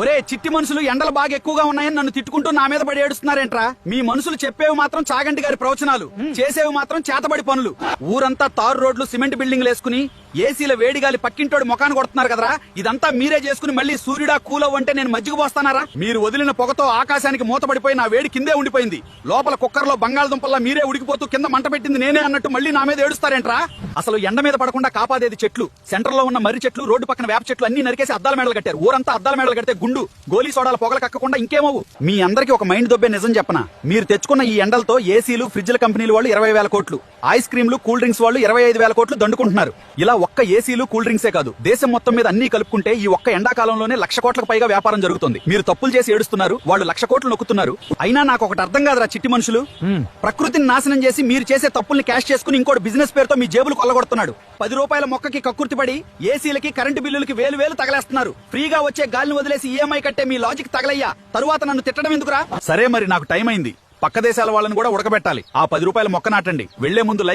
ఒరే చిట్టి మనుషులు ఎండలు బాగా ఎక్కువగా ఉన్నాయని నన్ను తిట్టుకుంటూ నా మీద పడి ఏడుస్తున్నారేంట్రా? మీ మనుషులు చెప్పేవి మాత్రం చాగంటి గారి ప్రవచనాలు, చేసేవి మాత్రం చేతబడి పనులు. ఊరంతా తారు రోడ్లు సిమెంట్ బిల్డింగ్లు వేసుకుని ఏసీల వేడిగాలి పక్కింటోడి ముఖాన్ని కొడుతున్నారు కదరా. ఇదంతా మీరే చేసుకుని మళ్ళీ సూర్యుడా కూలవ్ అంటే నేను మజ్జిగ పోస్తానారా? మీరు వదిలిన పొగతో ఆకాశానికి మూతపడిపోయి నా వేడి కిందే ఉండిపోయింది. లోపల కుక్కర్లో బంగాళదుంపల్లా మీరే ఉడికిపోతూ కింద మంట పెట్టింది నేనే అన్నట్టు మళ్ళీ నా మీద ఏడుస్తారేంట్రా? అసలు ఎండ మీద పడకుండా కాపాడేది చెట్లు. సెంటర్ లో ఉన్న మర్రి చెట్లు, రోడ్డు పక్కన వేప చెట్లు అన్ని నరికేసి అద్దాల మేడలు కట్టారు. ఊరంతా అద్దాల మేడలు కడితే గుండు గోలీ సోడాల పొగలు కక్కకుండా ఇంకేమవు. మీ అందరికి ఒక మైండ్ దొబ్బే నిజం చెప్పనా? మీరు తెచ్చుకున్న ఈ ఎండలతో ఏసీలు, ఫ్రిడ్జ్ల కంపెనీలు వాళ్ళు 20,000 కోట్లు, ఐస్ క్రీమ్లు, కూల్ డ్రింక్స్ వాళ్ళు 25,000 కోట్లు దండుకుంటున్నారు. ఇలా ఒక్క ఏసీలు, కూల్ డ్రింక్సే కాదు, దేశం మొత్తం మీద అన్ని కలుపుకుంటే ఈ ఒక్క ఎండాకాలంలోనే 1,00,000 కోట్లకు పైగా వ్యాపారం జరుగుతుంది. మీరు తప్పులు చేసి ఏడుస్తున్నారు, వాళ్ళు 1,00,000 కోట్లు నొక్కుతున్నారు. అయినా నాకు ఒకటి అర్థం కాదురా చిట్టి మనుషులు. ప్రకృతిని నాశనం చేసి మీరు చేసే తప్పుల్ని క్యాష్ చేసుకుని ఇంకోటి బిజినెస్ పేరుతో మీ జేబులు కొల్లగొడుతున్నాడు. 10 రూపాయల మొక్కకి కక్కుర్తిపడి ఏసీలకి, కరెంటు బిల్లులకి వేలు తగలేస్తున్నారు. ఫ్రీగా వచ్చే గాలిని వదిలేసి ఈఎంఐ కట్టే మీ లాజిక్ తగలయ్యా. తరువాత నన్ను తిట్టడం ఎందుకురా? సరే మరి నాకు టైం అయింది. పక్క దేశాల వాళ్ళని కూడా ఉడకబెట్టాలి. ఆ 10 రూపాయల మొక్క నాటండి. వెళ్లే ముందు లైక్